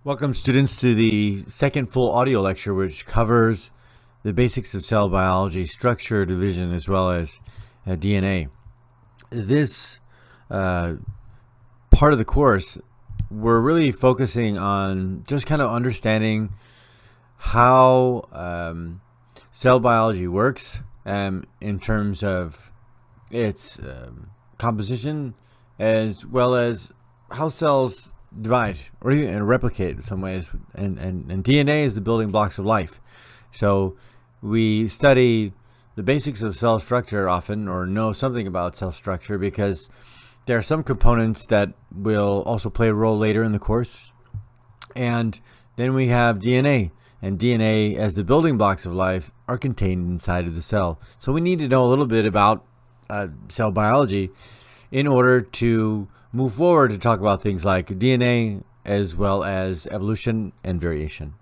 Welcome, students, to the second full audio lecture, which covers the basics of cell biology, structure, division, as well as DNA. This part of the course, we're really focusing on just kind of understanding how cell biology works in terms of its composition, as well as how cells divide or even replicate in some ways, and DNA is the building blocks of life. So we study the basics of cell structure often, or know something about cell structure, because there are some components that will also play a role later in the course. And then we have DNA, and DNA, as the building blocks of life, are contained inside of the cell. So we need to know a little bit about cell biology in order to move forward to talk about things like DNA, as well as evolution and variation.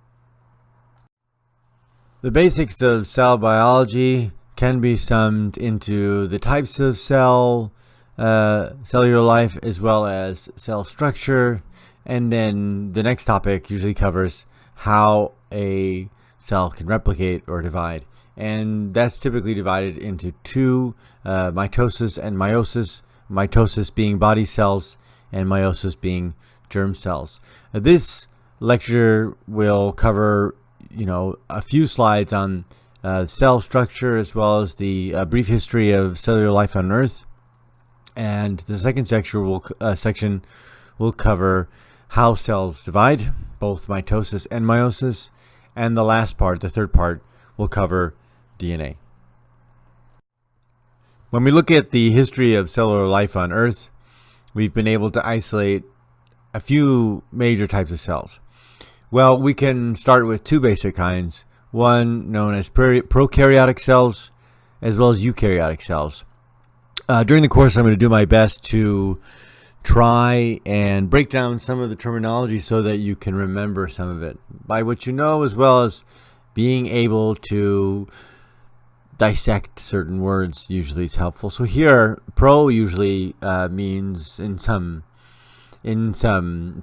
The basics of cell biology can be summed into the types of cellular life, as well as cell structure. And then the next topic usually covers how a cell can replicate or divide. And that's typically divided into two, mitosis and meiosis. Mitosis being body cells and meiosis being germ cells. This lecture will cover, a few slides on cell structure, as well as the brief history of cellular life on Earth. And the second section will cover how cells divide, both mitosis and meiosis. And the last part, the third part, will cover DNA. When we look at the history of cellular life on Earth, we've been able to isolate a few major types of cells. Well, we can start with two basic kinds, one known as prokaryotic cells, as well as eukaryotic cells. During the course, I'm going to do my best to try and break down some of the terminology so that you can remember some of it by what you know, as well as being able to dissect certain words. Usually is helpful. So here, pro usually means in some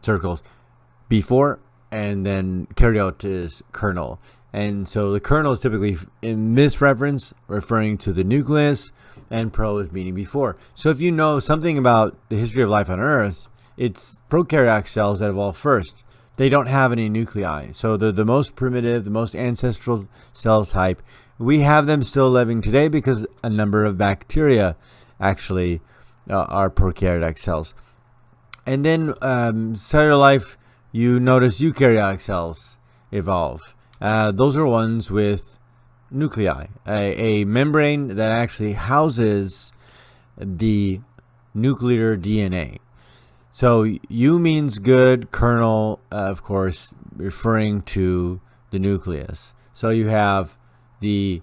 circles before, and then karyot is kernel. And so the kernel is typically, in this reference, referring to the nucleus, and pro is meaning before. So if you know something about the history of life on Earth, it's prokaryotic cells that evolved first. They don't have any nuclei, so they're the most primitive, the most ancestral cell type. We have them still living today because a number of bacteria actually are prokaryotic cells. And then cellular life, you notice eukaryotic cells evolve. Those are ones with nuclei, a membrane that actually houses the nuclear DNA. So U means good, kernel, of course, referring to the nucleus. So you have the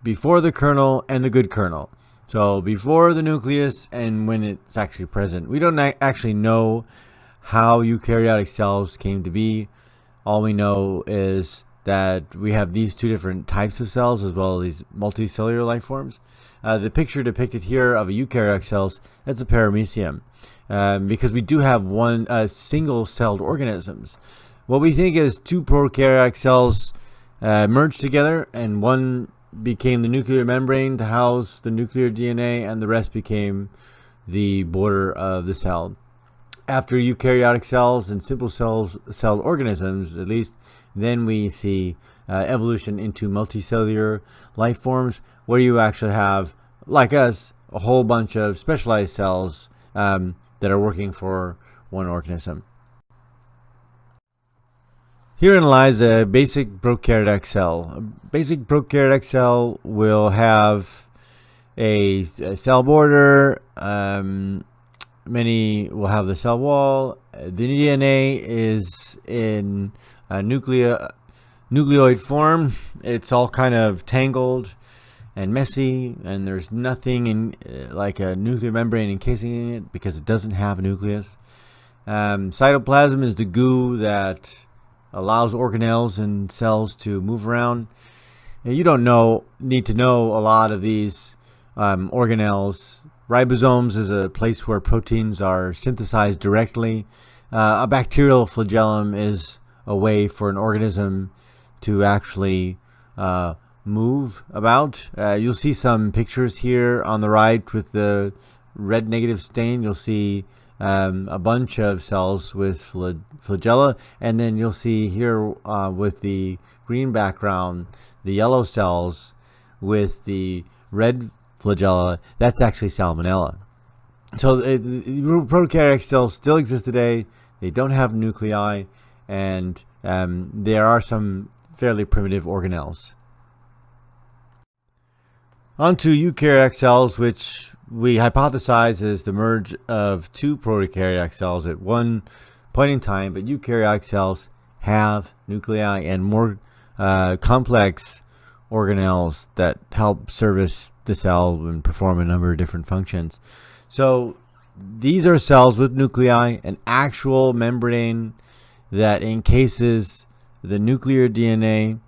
before the kernel and the good kernel. So before the nucleus and when it's actually present. We don't actually know how eukaryotic cells came to be. All we know is that we have these two different types of cells, as well as these multicellular life forms. The picture depicted here of a eukaryotic cells, that's a paramecium, because we do have one single-celled organisms. What we think is two prokaryotic cells merged together, and one became the nuclear membrane to house the nuclear DNA, and the rest became the border of the cell. After eukaryotic cells and simple celled organisms, at least, then we see evolution into multicellular life forms, where you actually have, like us, a whole bunch of specialized cells that are working for one organism. Herein lies a basic prokaryotic cell. A basic prokaryotic cell will have a cell border. Many will have the cell wall. The DNA is in a nucleoid form. It's all kind of tangled and messy, and there's nothing in like a nuclear membrane encasing it, because it doesn't have a nucleus. Cytoplasm is the goo that allows organelles and cells to move around. Now, you don't need to know a lot of these organelles. Ribosomes is a place where proteins are synthesized directly. A bacterial flagellum is a way for an organism to actually move about. You'll see some pictures here on the right with the red negative stain. You'll see a bunch of cells with flagella, and then you'll see here with the green background the yellow cells with the red flagella. That's actually salmonella. So the prokaryotic cells still exist today. They don't have nuclei, and there are some fairly primitive organelles. On to eukaryotic cells, which we hypothesize is the merge of two prokaryotic cells at one point in time, but eukaryotic cells have nuclei and more complex organelles that help service the cell and perform a number of different functions. So these are cells with nuclei, an actual membrane that encases the nuclear DNA,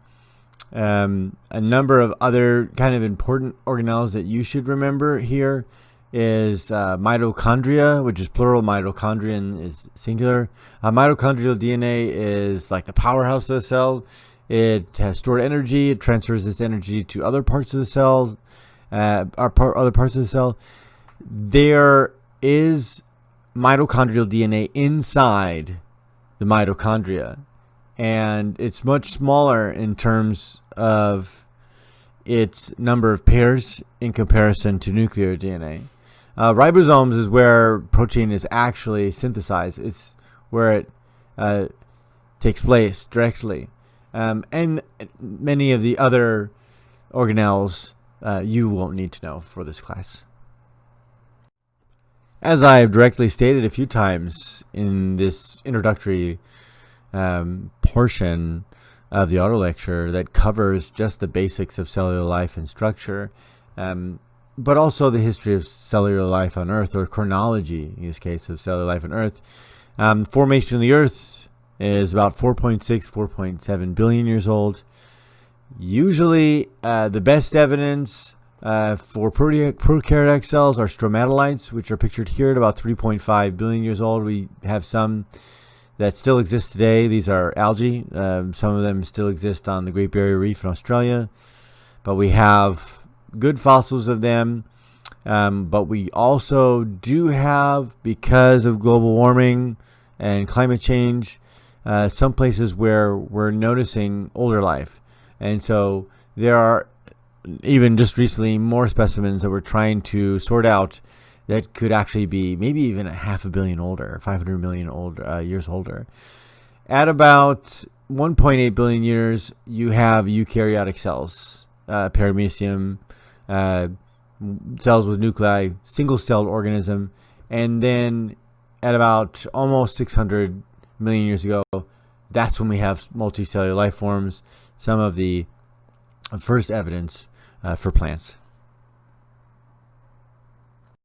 a number of other kind of important organelles that you should remember here is mitochondria, which is plural, mitochondrion is singular. Mitochondrial DNA is like the powerhouse of the cell. It has stored energy. It transfers this energy to other parts of the cell. Other parts of the cell. There is mitochondrial DNA inside the mitochondria, and it's much smaller in terms of its number of pairs in comparison to nuclear DNA. Ribosomes is where protein is actually synthesized. It's where it takes place directly. And many of the other organelles you won't need to know for this class. As I have directly stated a few times in this introductory portion of the auto lecture that covers just the basics of cellular life and structure, but also the history of cellular life on Earth, or chronology in this case of cellular life on Earth. Formation of the Earth is about 4.6, 4.7 billion years old. Usually the best evidence for prokaryotic cells are stromatolites, which are pictured here at about 3.5 billion years old. We have some that still exist today. These are algae. Some of them still exist on the Great Barrier Reef in Australia, but we have good fossils of them. But we also do have, because of global warming and climate change, some places where we're noticing older life. And so there are even just recently more specimens that we're trying to sort out that could actually be maybe even 500 million older, 500 million years older. At about 1.8 billion years, you have eukaryotic cells, paramecium, cells with nuclei, single-celled organism. And then at about almost 600 million years ago, that's when we have multicellular life forms, some of the first evidence for plants.